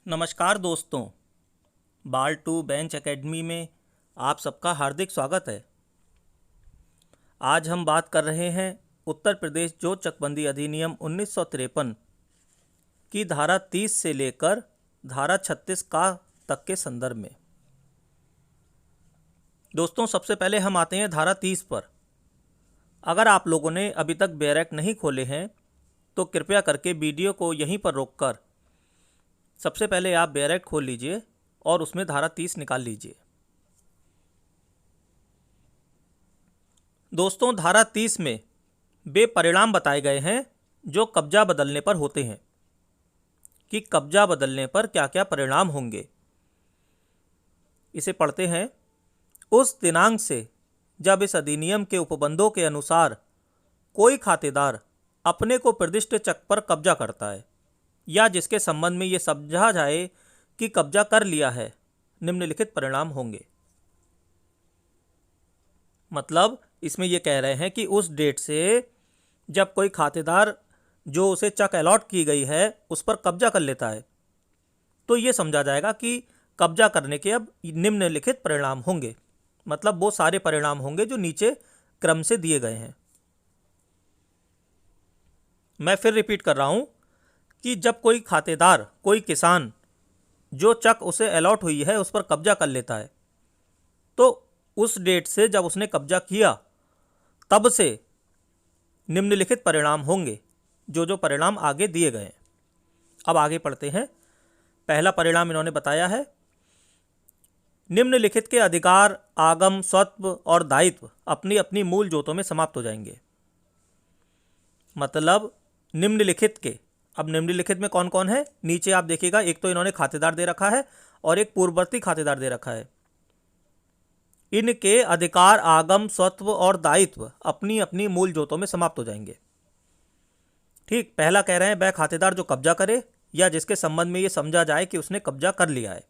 नमस्कार दोस्तों, बाल टू बेंच एकेडमी में आप सबका हार्दिक स्वागत है। आज हम बात कर रहे हैं उत्तर प्रदेश जोत चकबंदी अधिनियम 1953 की धारा 30 से लेकर धारा 36 का तक के संदर्भ में। दोस्तों, सबसे पहले हम आते हैं धारा 30 पर। अगर आप लोगों ने अभी तक बैरक नहीं खोले हैं तो कृपया करके वीडियो को यहीं पर रोककर सबसे पहले आप बैरक खोल लीजिए और उसमें धारा 30 निकाल लीजिए। दोस्तों, धारा 30 में वे परिणाम बताए गए हैं जो कब्जा बदलने पर होते हैं कि कब्जा बदलने पर क्या क्या परिणाम होंगे। इसे पढ़ते हैं। उस दिनांक से जब इस अधिनियम के उपबंधों के अनुसार कोई खातेदार अपने को निर्दिष्ट चक पर कब्जा करता है या जिसके संबंध में ये समझा जाए कि कब्जा कर लिया है, निम्नलिखित परिणाम होंगे। मतलब इसमें ये कह रहे हैं कि उस डेट से जब कोई खातेदार जो उसे चक अलॉट की गई है उस पर कब्जा कर लेता है तो ये समझा जाएगा कि कब्जा करने के अब निम्नलिखित परिणाम होंगे। मतलब वो सारे परिणाम होंगे जो नीचे क्रम से दिए गए हैं। मैं फिर रिपीट कर रहा हूं कि जब कोई खातेदार, कोई किसान जो चक उसे अलॉट हुई है उस पर कब्जा कर लेता है तो उस डेट से जब उसने कब्जा किया तब से निम्नलिखित परिणाम होंगे, जो परिणाम आगे दिए गए हैं। अब आगे पढ़ते हैं। पहला परिणाम इन्होंने बताया है, निम्नलिखित के अधिकार, आगम, स्वत्व और दायित्व अपनी अपनी मूल जोतों में समाप्त हो जाएंगे। मतलब निम्नलिखित के, अब निम्नलिखित में कौन कौन है नीचे आप देखिएगा, एक तो इन्होंने खातेदार दे रखा है और एक पूर्ववर्ती खातेदार दे रखा है। इनके अधिकार, आगम, स्वत्व और दायित्व अपनी अपनी मूल जोतों में समाप्त हो जाएंगे। ठीक, पहला कह रहे हैं वह खातेदार जो कब्जा करे या जिसके संबंध में यह समझा जाए कि उसने कब्जा कर लिया है,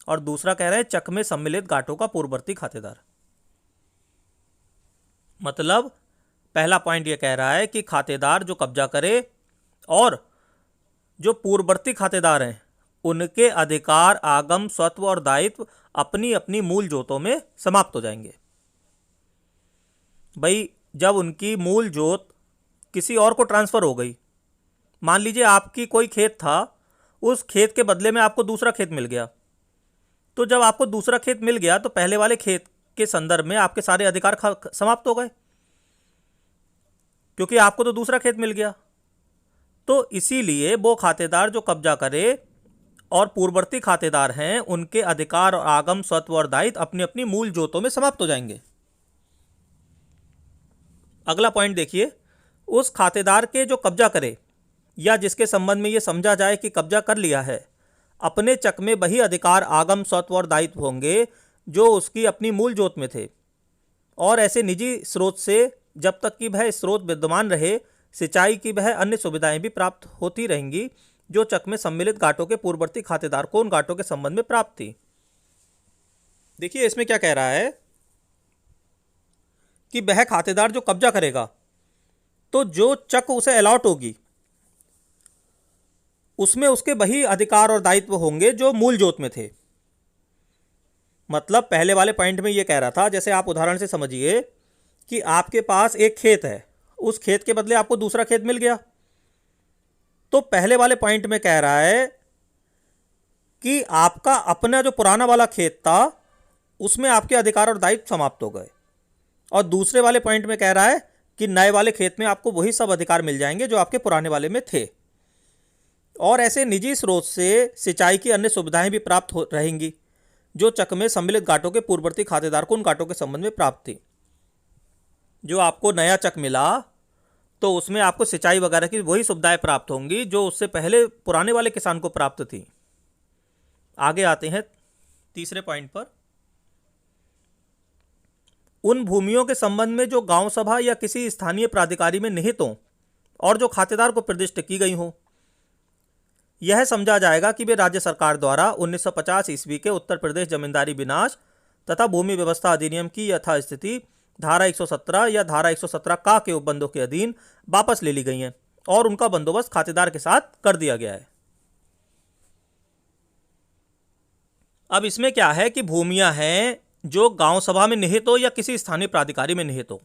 और दूसरा कह रहे हैं चक में सम्मिलित गांठों का पूर्ववर्ती खातेदार। मतलब पहला पॉइंट यह कह रहा है कि खातेदार जो कब्जा करे और जो पूर्ववर्ती खातेदार हैं उनके अधिकार, आगम, स्वत्व और दायित्व अपनी अपनी मूल जोतों में समाप्त हो जाएंगे। भाई, जब उनकी मूल जोत किसी और को ट्रांसफर हो गई, मान लीजिए आपकी कोई खेत था, उस खेत के बदले में आपको दूसरा खेत मिल गया, तो जब आपको दूसरा खेत मिल गया तो पहले वाले खेत के संदर्भ में आपके सारे अधिकार समाप्त हो गए, क्योंकि आपको तो दूसरा खेत मिल गया। तो इसीलिए वो खातेदार जो कब्जा करे और पूर्ववर्ती खातेदार हैं उनके अधिकार और आगम, स्वत्व और दायित्व अपनी अपनी मूल जोतों में समाप्त हो जाएंगे। अगला पॉइंट देखिए, उस खातेदार के जो कब्जा करे या जिसके संबंध में यह समझा जाए कि कब्जा कर लिया है, अपने चक में वही अधिकार, आगम, स्वत्व और दायित्व होंगे जो उसकी अपनी मूल जोत में थे, और ऐसे निजी स्रोत से जब तक कि वह स्रोत विद्यमान रहे सिंचाई की वह अन्य सुविधाएं भी प्राप्त होती रहेंगी जो चक में सम्मिलित गांठों के पूर्ववर्ती खातेदार को उन गांठों के संबंध में प्राप्त थी। देखिए इसमें क्या कह रहा है कि वह खातेदार जो कब्जा करेगा तो जो चक उसे अलॉट होगी उसमें उसके वही अधिकार और दायित्व होंगे जो मूल जोत में थे। मतलब पहले वाले पॉइंट में यह कह रहा था, जैसे आप उदाहरण से समझिए कि आपके पास एक खेत है, उस खेत के बदले आपको दूसरा खेत मिल गया, तो पहले वाले पॉइंट में कह रहा है कि आपका अपना जो पुराना वाला खेत था उसमें आपके अधिकार और दायित्व समाप्त हो गए, और दूसरे वाले पॉइंट में कह रहा है कि नए वाले खेत में आपको वही सब अधिकार मिल जाएंगे जो आपके पुराने वाले में थे, और ऐसे निजी स्रोत से सिंचाई की अन्य सुविधाएं भी प्राप्त हो रहेंगी जो चक में सम्मिलित गांठों के पूर्ववर्ती खातेदार को उन गांठों के संबंध में प्राप्त थी। जो आपको नया चक मिला तो उसमें आपको सिंचाई वगैरह की वही सुविधाएं प्राप्त होंगी जो उससे पहले पुराने वाले किसान को प्राप्त थी। आगे आते हैं तीसरे पॉइंट पर। उन भूमियों के संबंध में जो गांव सभा या किसी स्थानीय प्राधिकारी में निहित हों और जो खातेदार को निर्दिष्ट की गई हों, यह समझा जाएगा कि वे राज्य सरकार द्वारा 1950 ईस्वी के उत्तर प्रदेश जमींदारी विनाश तथा भूमि व्यवस्था अधिनियम की यथास्थिति धारा 117 या धारा 117 का के उपबंधों के अधीन वापस ले ली गई हैं और उनका बंदोबस्त खातेदार के साथ कर दिया गया है। अब इसमें क्या है कि भूमियां हैं जो गांव सभा में निहित हो या किसी स्थानीय प्राधिकारी में निहित हो,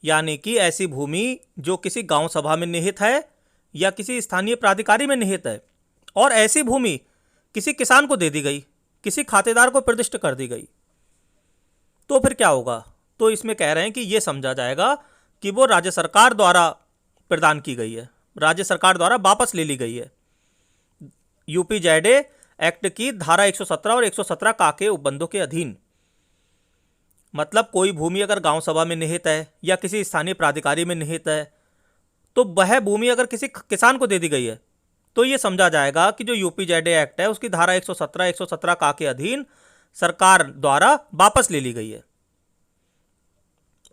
यानी कि ऐसी भूमि जो किसी गांव सभा में निहित है या किसी स्थानीय प्राधिकारी में निहित है, और ऐसी भूमि किसी किसान को दे दी गई, किसी खातेदार को निर्दिष्ट कर दी गई, तो फिर क्या होगा? तो इसमें कह रहे हैं कि यह समझा जाएगा कि वो राज्य सरकार द्वारा प्रदान की गई है, राज्य सरकार द्वारा वापस ले ली गई है। यूपीजेडए एक्ट की धारा 117 और 117 का के उपबंधों के अधीन। मतलब कोई भूमि अगर गांव सभा में निहित है या किसी स्थानीय प्राधिकारी में निहित है, तो वह भूमि अगर किसी किसान को दे दी गई है, तो ये समझा जाएगा कि जो यूपीजेडए एक्ट है उसकी धारा 117 का के अधीन सरकार द्वारा वापस ले ली गई है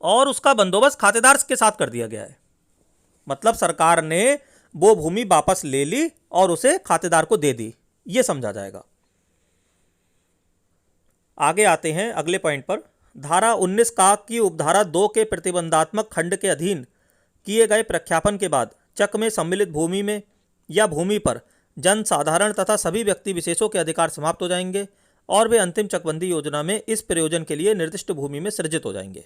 और उसका बंदोबस्त खातेदार के साथ कर दिया गया है। मतलब सरकार ने वो भूमि वापस ले ली और उसे खातेदार को दे दी, ये समझा जाएगा। आगे आते हैं अगले पॉइंट पर। धारा 19 का की उपधारा 2 के प्रतिबंधात्मक खंड के अधीन किए गए प्रख्यापन के बाद चक में सम्मिलित भूमि में या भूमि पर जन साधारण तथा सभी व्यक्ति विशेषों के अधिकार समाप्त हो जाएंगे और वे अंतिम चकबंदी योजना में इस प्रयोजन के लिए निर्दिष्ट भूमि में सृजित हो जाएंगे।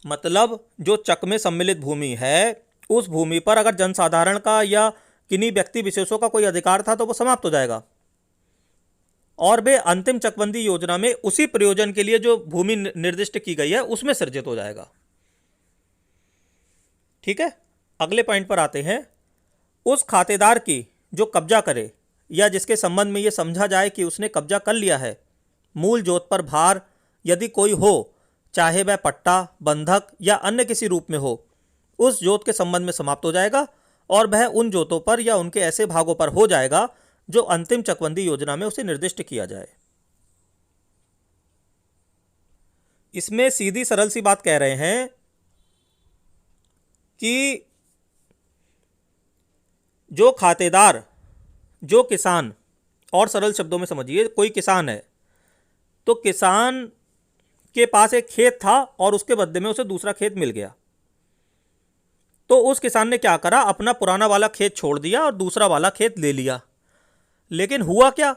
मतलब जो चक में सम्मिलित भूमि है, उस भूमि पर अगर जनसाधारण का या किन्हीं व्यक्ति विशेषों का कोई अधिकार था तो वो समाप्त हो जाएगा और वे अंतिम चकबंदी योजना में उसी प्रयोजन के लिए जो भूमि निर्दिष्ट की गई है उसमें सृजित हो जाएगा। ठीक है, अगले पॉइंट पर आते हैं। उस खातेदार की जो कब्जा करे या जिसके संबंध में यह समझा जाए कि उसने कब्जा कर लिया है, मूल जोत पर भार यदि कोई हो, चाहे वह पट्टा, बंधक या अन्य किसी रूप में हो, उस जोत के संबंध में समाप्त हो जाएगा और वह उन जोतों पर या उनके ऐसे भागों पर हो जाएगा जो अंतिम चकबंदी योजना में उसे निर्दिष्ट किया जाए। इसमें सीधी सरल सी बात कह रहे हैं कि जो खातेदार, जो किसान, और सरल शब्दों में समझिए, कोई किसान है तो किसान के पास एक खेत था और उसके बदले में उसे दूसरा खेत मिल गया, तो उस किसान ने क्या करा, अपना पुराना वाला खेत छोड़ दिया और दूसरा वाला खेत ले लिया। लेकिन हुआ क्या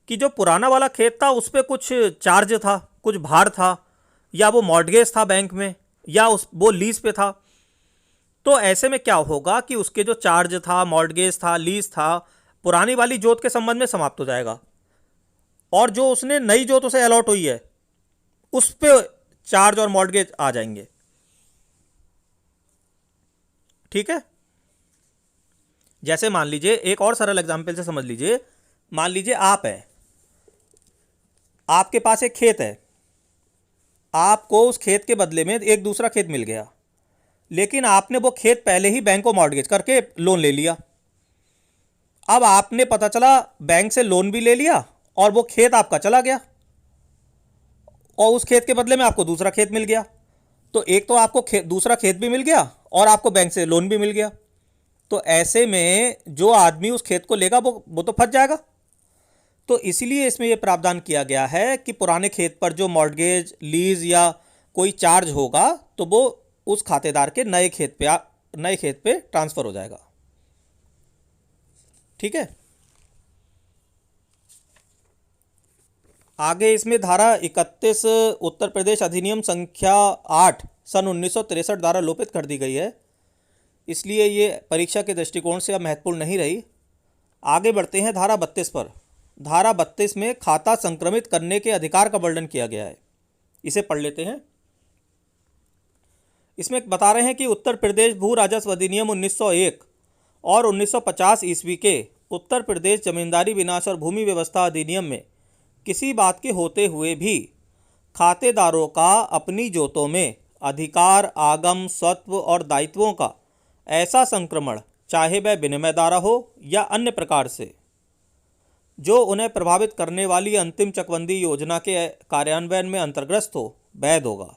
कि जो पुराना वाला खेत था उस पर कुछ चार्ज था, कुछ भार था, या वो मॉर्टगेज था बैंक में, या वो लीज पे था। तो ऐसे में क्या होगा कि उसके जो चार्ज था, मॉर्टगेज था, लीज था, पुरानी वाली जोत के संबंध में समाप्त हो जाएगा और जो उसने नई जोत उसे अलॉट हुई है उस पे चार्ज और मॉर्टगेज आ जाएंगे। ठीक है, जैसे मान लीजिए, एक और सरल एग्जांपल से समझ लीजिए। मान लीजिए आप है, आपके पास एक खेत है, आपको उस खेत के बदले में एक दूसरा खेत मिल गया, लेकिन आपने वो खेत पहले ही बैंक को मॉर्टगेज करके लोन ले लिया। अब आपने पता चला बैंक से लोन भी ले लिया और वो खेत आपका चला गया और उस खेत के बदले में आपको दूसरा खेत मिल गया। तो एक तो आपको दूसरा खेत भी मिल गया और आपको बैंक से लोन भी मिल गया। तो ऐसे में जो आदमी उस खेत को लेगा वो तो फंस जाएगा। तो इसलिए इसमें यह प्रावधान किया गया है कि पुराने खेत पर जो मॉर्टगेज, लीज या कोई चार्ज होगा तो वो उस खातेदार के नए खेत पे ट्रांसफर हो जाएगा। ठीक है, आगे इसमें धारा 31 उत्तर प्रदेश अधिनियम संख्या 8 सन 1963 द्वारा लोपित कर दी गई है, इसलिए ये परीक्षा के दृष्टिकोण से अब महत्वपूर्ण नहीं रही। आगे बढ़ते हैं धारा 32 पर। धारा 32 में खाता संक्रमित करने के अधिकार का वर्णन किया गया है, इसे पढ़ लेते हैं। इसमें बता रहे हैं कि उत्तर प्रदेश भू राजस्व अधिनियम 1901 और 1950 ईस्वी के उत्तर प्रदेश जमींदारी विनाश और भूमि व्यवस्था अधिनियम में किसी बात के होते हुए भी खातेदारों का अपनी जोतों में अधिकार, आगम, स्वत्व और दायित्वों का ऐसा संक्रमण, चाहे वह विनिमय द्वारा हो या अन्य प्रकार से, जो उन्हें प्रभावित करने वाली अंतिम चकबंदी योजना के कार्यान्वयन में अंतर्ग्रस्त हो, वैध होगा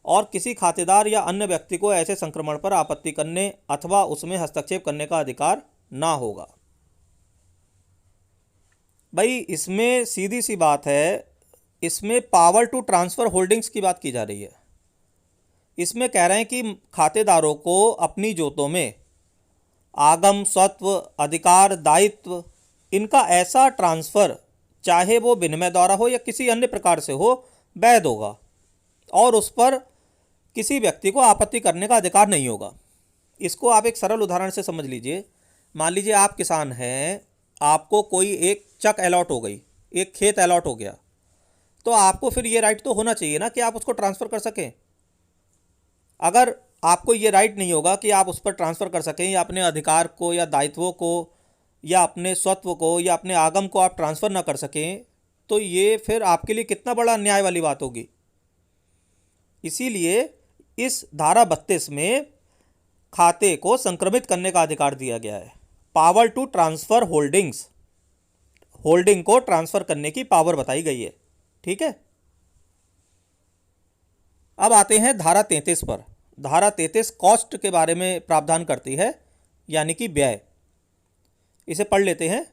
और किसी खातेदार या अन्य व्यक्ति को ऐसे संक्रमण पर आपत्ति करने अथवा उसमें हस्तक्षेप करने का अधिकार ना होगा। भाई इसमें सीधी सी बात है, इसमें पावर टू ट्रांसफ़र होल्डिंग्स की बात की जा रही है। इसमें कह रहे हैं कि खातेदारों को अपनी जोतों में आगम, स्वत्व, अधिकार, दायित्व इनका ऐसा ट्रांसफ़र, चाहे वो विनिमय द्वारा हो या किसी अन्य प्रकार से हो, वैध होगा और उस पर किसी व्यक्ति को आपत्ति करने का अधिकार नहीं होगा। इसको आप एक सरल उदाहरण से समझ लीजिए। मान लीजिए आप किसान हैं, आपको कोई एक चक अलॉट हो गई, एक खेत अलॉट हो गया, तो आपको फिर ये राइट तो होना चाहिए ना कि आप उसको ट्रांसफ़र कर सकें। अगर आपको ये राइट नहीं होगा कि आप उस पर ट्रांसफ़र कर सकें या अपने अधिकार को या दायित्वों को या अपने स्वत्व को या अपने आगम को आप ट्रांसफ़र ना कर सकें, तो ये फिर आपके लिए कितना बड़ा अन्याय वाली बात होगी। इसीलिए इस धारा 32 में खाते को संक्रमित करने का अधिकार दिया गया है। Power to transfer holdings, holding को ट्रांसफ़र करने की पावर बताई गई है। ठीक है, अब आते हैं धारा 33 पर। धारा 33 कॉस्ट के बारे में प्रावधान करती है, यानी कि व्यय। इसे पढ़ लेते हैं।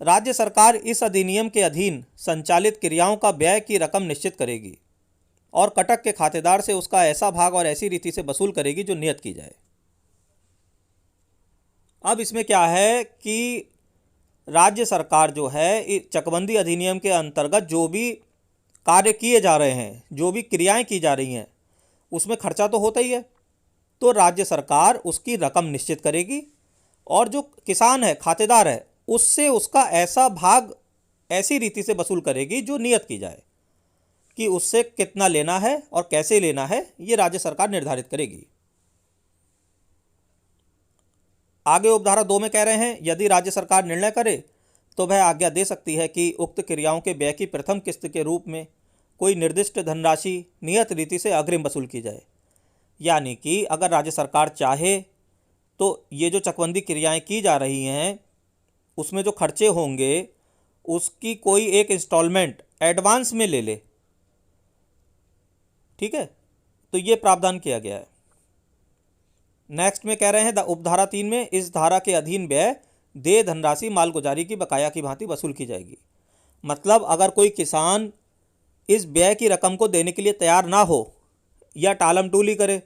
राज्य सरकार इस अधिनियम के अधीन संचालित क्रियाओं का व्यय की रकम निश्चित करेगी और कटक के खातेदार से उसका ऐसा भाग और ऐसी रीति से वसूल करेगी जो नियत की जाए। अब इसमें क्या है कि राज्य सरकार जो है चकबंदी अधिनियम के अंतर्गत जो भी कार्य किए जा रहे हैं, जो भी क्रियाएं की जा रही हैं, उसमें खर्चा तो होता ही है, तो राज्य सरकार उसकी रकम निश्चित करेगी और जो किसान है, खातेदार है, उससे उसका ऐसा भाग ऐसी रीति से वसूल करेगी जो नियत की जाए कि उससे कितना लेना है और कैसे लेना है, ये राज्य सरकार निर्धारित करेगी। आगे उपधारा 2 में कह रहे हैं, यदि राज्य सरकार निर्णय करे तो वह आज्ञा दे सकती है कि उक्त क्रियाओं के व्यय की प्रथम किस्त के रूप में कोई निर्दिष्ट धनराशि नियत रीति से अग्रिम वसूल की जाए। यानी कि अगर राज्य सरकार चाहे तो ये जो चकबंदी क्रियाएं की जा रही हैं उसमें जो खर्चे होंगे उसकी कोई एक इंस्टॉलमेंट एडवांस में ले ले। ठीक है, तो ये प्रावधान किया गया है। नेक्स्ट में कह रहे हैं उपधारा 3 में, इस धारा के अधीन व्यय देय धनराशि मालगुजारी की बकाया की भांति वसूल की जाएगी। मतलब अगर कोई किसान इस व्यय की रकम को देने के लिए तैयार ना हो या टालम टूली करे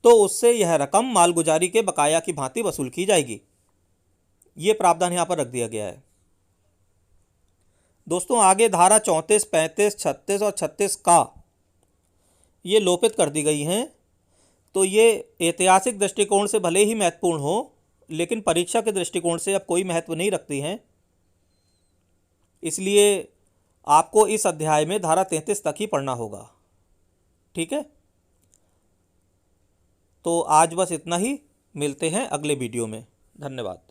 तो उससे यह रकम मालगुजारी के बकाया की भांति वसूल की जाएगी। ये प्रावधान यहाँ पर रख दिया गया है। दोस्तों आगे धारा 34, 35, 36 और 36 का ये लोपित कर दी गई हैं। तो ये ऐतिहासिक दृष्टिकोण से भले ही महत्वपूर्ण हो, लेकिन परीक्षा के दृष्टिकोण से अब कोई महत्व नहीं रखती हैं। इसलिए आपको इस अध्याय में धारा 33 तक ही पढ़ना होगा। ठीक है, तो आज बस इतना ही। मिलते हैं अगले वीडियो में। धन्यवाद।